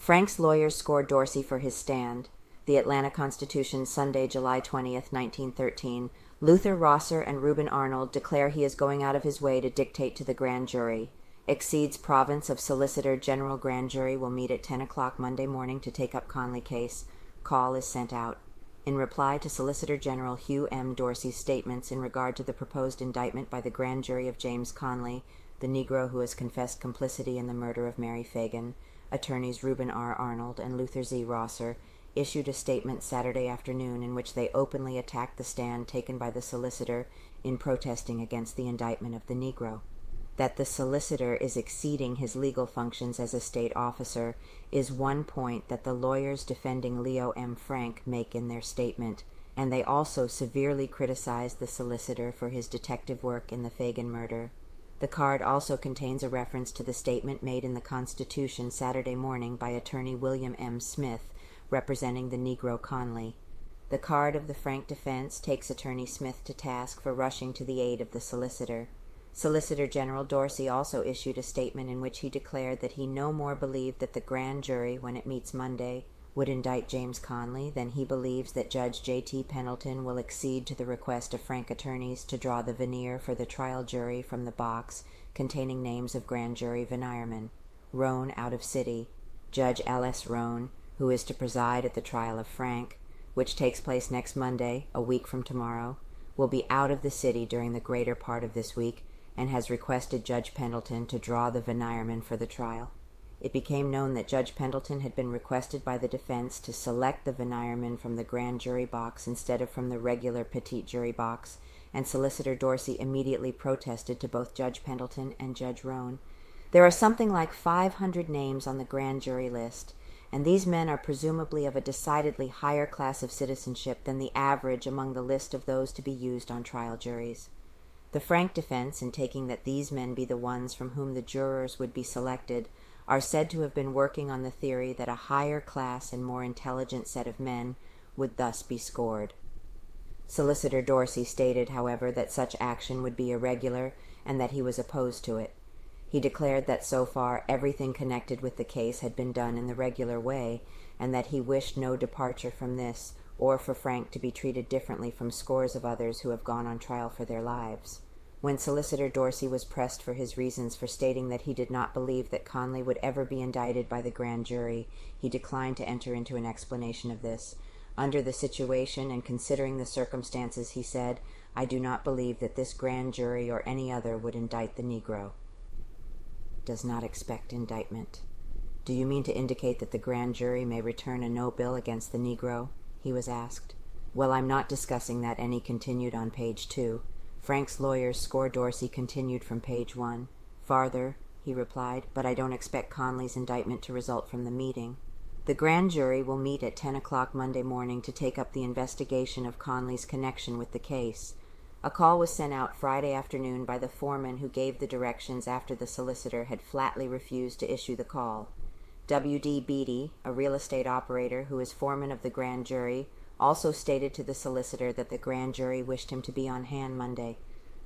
Frank's lawyers scored Dorsey for his stand. The Atlanta Constitution, Sunday, July 20th, 1913. Luther Rosser and Reuben Arnold declare he is going out of his way to dictate to the grand jury. Exceeds province of Solicitor General Grand Jury will meet at 10 o'clock Monday morning to take up Conley case. Call is sent out. In reply to Solicitor General Hugh M. Dorsey's statements in regard to the proposed indictment by the grand jury of James Conley, the negro who has confessed complicity in the murder of Mary Phagan, attorneys Reuben R. Arnold and Luther Z. Rosser issued a statement Saturday afternoon in which they openly attacked the stand taken by the solicitor in protesting against the indictment of the negro. That the solicitor is exceeding his legal functions as a state officer is one point that the lawyers defending Leo M. Frank make in their statement, and they also severely criticize the solicitor for his detective work in the Phagan murder. The card also contains a reference to the statement made in the Constitution Saturday morning by attorney William M. Smith, representing the negro Conley. The card of the Frank defense takes attorney Smith to task for rushing to the aid of the solicitor. Solicitor General Dorsey also issued a statement in which he declared that he no more believed that the grand jury, when it meets Monday, would indict James Conley than he believes that Judge J.T. Pendleton will accede to the request of Frank attorneys to draw the veneer for the trial jury from the box containing names of grand jury venirmen. Roan out of city. Judge L.S. Roan, who is to preside at the trial of Frank, which takes place next Monday, a week from tomorrow, will be out of the city during the greater part of this week, and has requested Judge Pendleton to draw the venirmen for the trial. It became known that Judge Pendleton had been requested by the defense to select the venirmen from the grand jury box instead of from the regular petit jury box, and Solicitor Dorsey immediately protested to both Judge Pendleton and Judge Roan. There are something like 500 names on the grand jury list, and these men are presumably of a decidedly higher class of citizenship than the average among the list of those to be used on trial juries. The Frank defense, in taking that these men be the ones from whom the jurors would be selected, are said to have been working on the theory that a higher class and more intelligent set of men would thus be scored. Solicitor Dorsey stated, however, that such action would be irregular and that he was opposed to it. He declared that so far everything connected with the case had been done in the regular way, and that he wished no departure from this, or for Frank to be treated differently from scores of others who have gone on trial for their lives. When Solicitor Dorsey was pressed for his reasons for stating that he did not believe that Conley would ever be indicted by the grand jury, he declined to enter into an explanation of this. Under the situation and considering the circumstances, he said, "I do not believe that this grand jury or any other would indict the negro." Does not expect indictment. Do you mean to indicate that the grand jury may return a no bill against the negro? He was asked. Well, I'm not discussing that, and he continued on page 2. Frank's lawyers score Dorsey continued from page 1. Farther, he replied, but I don't expect Conley's indictment to result from the meeting. The grand jury will meet at 10 o'clock Monday morning to take up the investigation of Conley's connection with the case. A call was sent out Friday afternoon by the foreman who gave the directions after the solicitor had flatly refused to issue the call. W.D. Beatty, a real estate operator who is foreman of the grand jury, also stated to the solicitor that the grand jury wished him to be on hand Monday,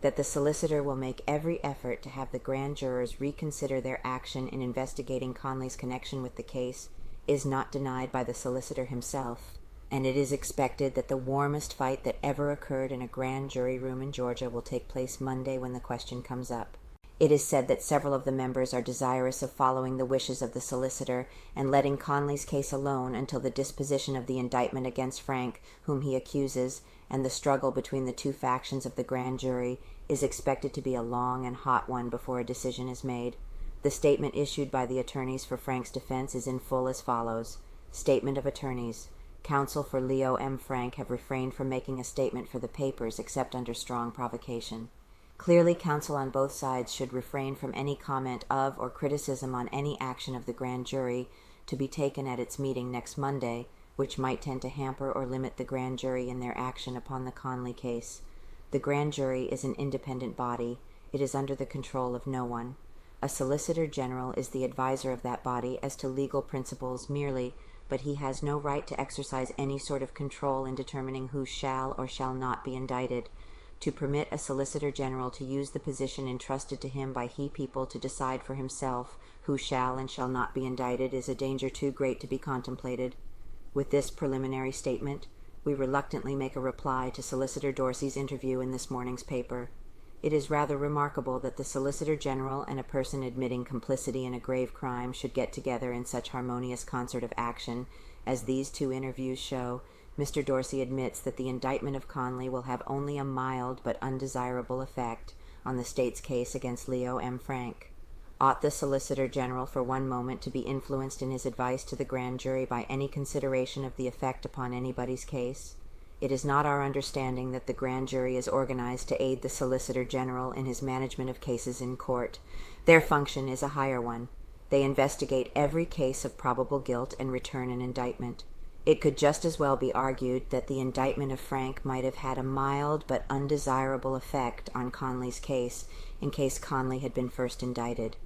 that the solicitor will make every effort to have the grand jurors reconsider their action in investigating Conley's connection with the case is not denied by the solicitor himself, and it is expected that the warmest fight that ever occurred in a grand jury room in Georgia will take place Monday when the question comes up. It is said that several of the members are desirous of following the wishes of the solicitor and letting Conley's case alone until the disposition of the indictment against Frank, whom he accuses, and the struggle between the two factions of the grand jury is expected to be a long and hot one before a decision is made. The statement issued by the attorneys for Frank's defense is in full as follows. Statement of attorneys. Counsel for Leo M. Frank have refrained from making a statement for the papers except under strong provocation. Clearly, counsel on both sides should refrain from any comment of or criticism on any action of the grand jury to be taken at its meeting next Monday, which might tend to hamper or limit the grand jury in their action upon the Conley case. The grand jury is an independent body. It is under the control of no one. A Solicitor General is the adviser of that body as to legal principles merely, but he has no right to exercise any sort of control in determining who shall or shall not be indicted. to permit a Solicitor General to use the position entrusted to him by he people to decide for himself who shall and shall not be indicted is a danger too great to be contemplated. With this preliminary statement, we reluctantly make a reply to Solicitor Dorsey's interview in this morning's paper. It is rather remarkable that the Solicitor General and a person admitting complicity in a grave crime should get together in such harmonious concert of action as these two interviews show. Mr. Dorsey admits that the indictment of Conley will have only a mild but undesirable effect on the state's case against Leo M. Frank. Ought the Solicitor General for one moment to be influenced in his advice to the grand jury by any consideration of the effect upon anybody's case? It is not our understanding that the grand jury is organized to aid the Solicitor General in his management of cases in court. Their function is a higher one. They investigate every case of probable guilt and return an indictment. It could just as well be argued that the indictment of Frank might have had a mild but undesirable effect on Conley's case in case Conley had been first indicted.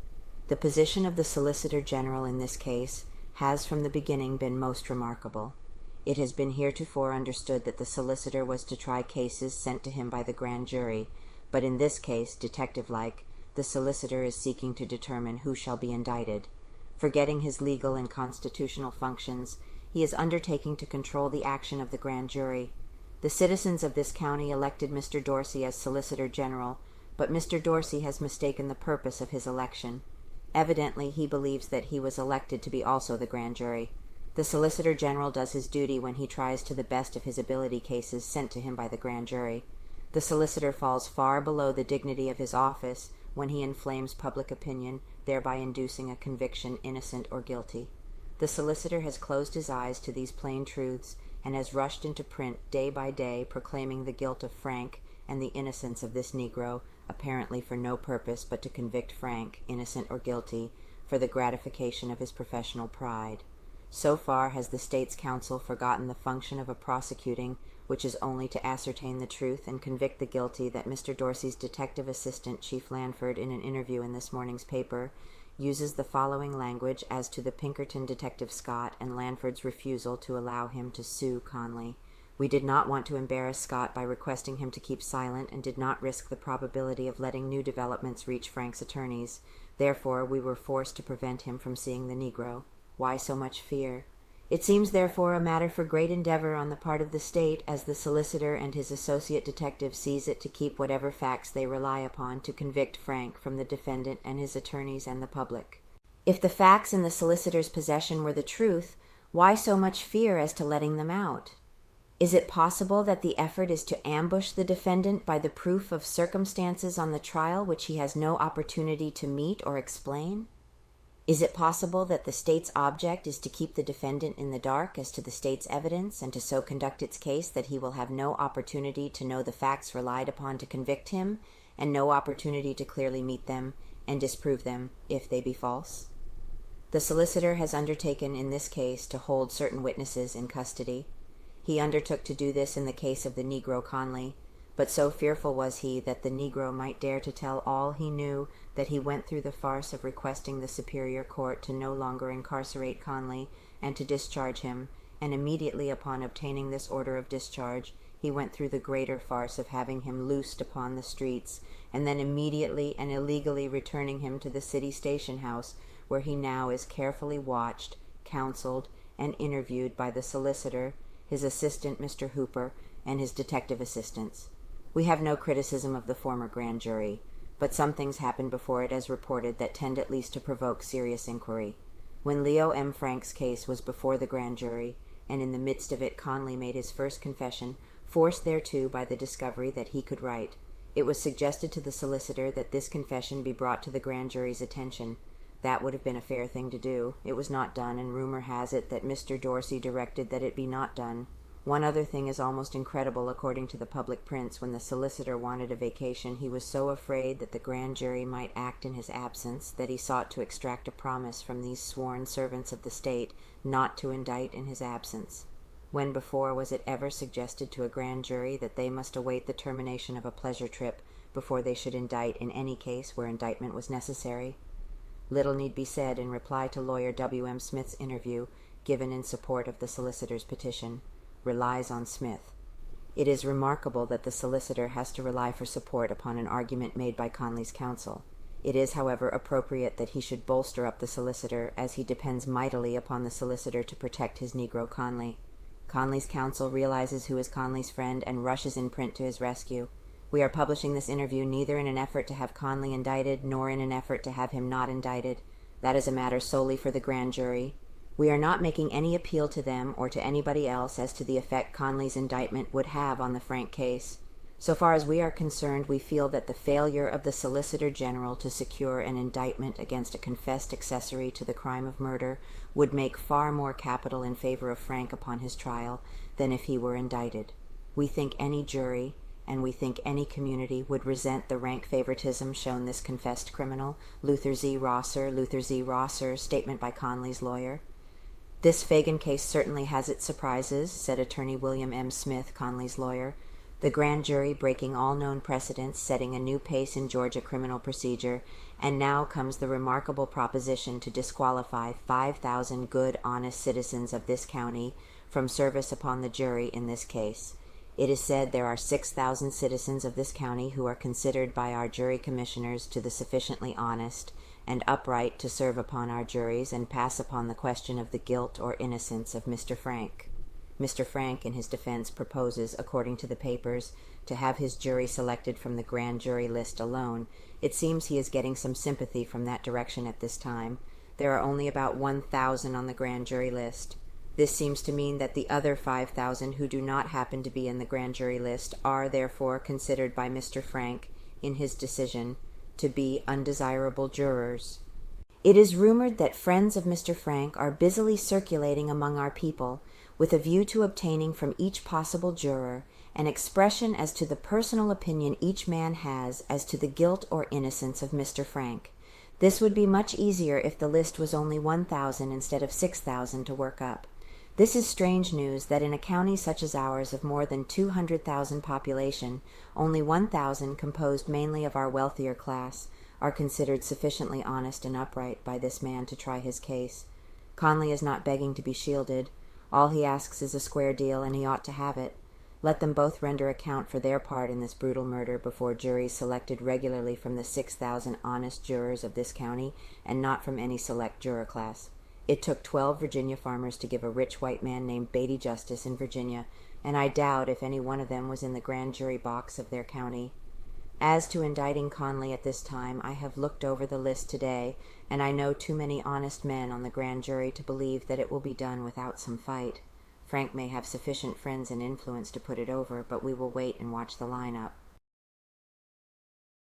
The position of the Solicitor General in this case has from the beginning been most remarkable. It has been heretofore understood that the solicitor was to try cases sent to him by the grand jury, but in this case, detective-like, the solicitor is seeking to determine who shall be indicted. Forgetting his legal and constitutional functions, he is undertaking to control the action of the grand jury. The citizens of this county elected Mr. Dorsey as Solicitor General, but Mr. Dorsey has mistaken the purpose of his election. Evidently, he believes that he was elected to be also the grand jury. The Solicitor General does his duty when he tries to the best of his ability cases sent to him by the grand jury. The solicitor falls far below the dignity of his office when he inflames public opinion, thereby inducing a conviction innocent or guilty. The solicitor has closed his eyes to these plain truths and has rushed into print day by day proclaiming the guilt of Frank and the innocence of this Negro, apparently for no purpose but to convict Frank, innocent or guilty, for the gratification of his professional pride. So far has the state's counsel forgotten the function of a prosecuting, which is only to ascertain the truth and convict the guilty, that Mr. Dorsey's detective assistant, Chief Lanford, in an interview in this morning's paper, uses the following language as to the Pinkerton detective Scott and Lanford's refusal to allow him to sue Conley. We did not want to embarrass Scott by requesting him to keep silent and did not risk the probability of letting new developments reach Frank's attorneys. Therefore, we were forced to prevent him from seeing the Negro. Why so much fear? It seems therefore a matter for great endeavor on the part of the state, as the solicitor and his associate detective sees it, to keep whatever facts they rely upon to convict Frank from the defendant and his attorneys and the public. If the facts in the solicitor's possession were the truth, why so much fear as to letting them out? Is it possible that the effort is to ambush the defendant by the proof of circumstances on the trial which he has no opportunity to meet or explain? Is it possible that the state's object is to keep the defendant in the dark as to the state's evidence, and to so conduct its case that he will have no opportunity to know the facts relied upon to convict him, and no opportunity to clearly meet them and disprove them if they be false? The solicitor has undertaken in this case to hold certain witnesses in custody. He undertook to do this in the case of the Negro Conley, but so fearful was he that the Negro might dare to tell all he knew that he went through the farce of requesting the Superior Court to no longer incarcerate Conley and to discharge him, and immediately upon obtaining this order of discharge, he went through the greater farce of having him loosed upon the streets, and then immediately and illegally returning him to the city station house, where he now is carefully watched, counseled, and interviewed by the solicitor, his assistant Mr. Hooper, and his detective assistants. We have no criticism of the former grand jury, but some things happened before it as reported that tend at least to provoke serious inquiry. When Leo M. Frank's case was before the grand jury, and in the midst of it Conley made his first confession, forced thereto by the discovery that he could write, it was suggested to the solicitor that this confession be brought to the grand jury's attention. That would have been a fair thing to do. It was not done, and rumor has it that Mr. Dorsey directed that it be not done. One other thing is almost incredible according to the public prints. When the solicitor wanted a vacation, he was so afraid that the grand jury might act in his absence that he sought to extract a promise from these sworn servants of the state not to indict in his absence. When before was it ever suggested to a grand jury that they must await the termination of a pleasure trip before they should indict in any case where indictment was necessary? Little need be said in reply to lawyer W. M. Smith's interview given in support of the solicitor's petition. Relies on Smith. It is remarkable that the solicitor has to rely for support upon an argument made by Conley's counsel. It is, however, appropriate that he should bolster up the solicitor, as he depends mightily upon the solicitor to protect his Negro Conley. Conley's counsel realizes who is Conley's friend and rushes in print to his rescue. We are publishing this interview neither in an effort to have Conley indicted nor in an effort to have him not indicted. That is a matter solely for the grand jury. We are not making any appeal to them or to anybody else as to the effect Conley's indictment would have on the Frank case. So far as we are concerned, we feel that the failure of the Solicitor General to secure an indictment against a confessed accessory to the crime of murder would make far more capital in favor of Frank upon his trial than if he were indicted. We think any jury, and we think any community, would resent the rank favoritism shown this confessed criminal, Luther Z. Rosser, statement by Conley's lawyer. This Phagan case certainly has its surprises, said Attorney William M. Smith, Conley's lawyer. The grand jury breaking all known precedents, setting a new pace in Georgia criminal procedure, and now comes the remarkable proposition to disqualify 5,000 good, honest citizens of this county from service upon the jury in this case. It is said there are 6,000 citizens of this county who are considered by our jury commissioners to the sufficiently honest and upright to serve upon our juries and pass upon the question of the guilt or innocence of Mr. Frank. Mr. Frank, in his defense, proposes, according to the papers, to have his jury selected from the grand jury list alone. It seems he is getting some sympathy from that direction at this time. There are only about 1,000 on the grand jury list. This seems to mean that the other 5,000 who do not happen to be in the grand jury list are, therefore, considered by Mr. Frank, in his decision, to be undesirable jurors. It is rumored that friends of Mr. Frank are busily circulating among our people, with a view to obtaining from each possible juror an expression as to the personal opinion each man has as to the guilt or innocence of Mr. Frank. This would be much easier if the list was only 1,000 instead of 6,000 to work up. This is strange news that in a county such as ours of more than 200,000 population, only 1,000, composed mainly of our wealthier class, are considered sufficiently honest and upright by this man to try his case. Conley is not begging to be shielded. All he asks is a square deal, and he ought to have it. Let them both render account for their part in this brutal murder before juries selected regularly from the 6,000 honest jurors of this county, and not from any select juror class. It took 12 Virginia farmers to give a rich white man named Beatty justice in Virginia, and I doubt if any one of them was in the grand jury box of their county. As to indicting Conley at this time, I have looked over the list today, and I know too many honest men on the grand jury to believe that it will be done without some fight. Frank may have sufficient friends and influence to put it over, but we will wait and watch the line-up.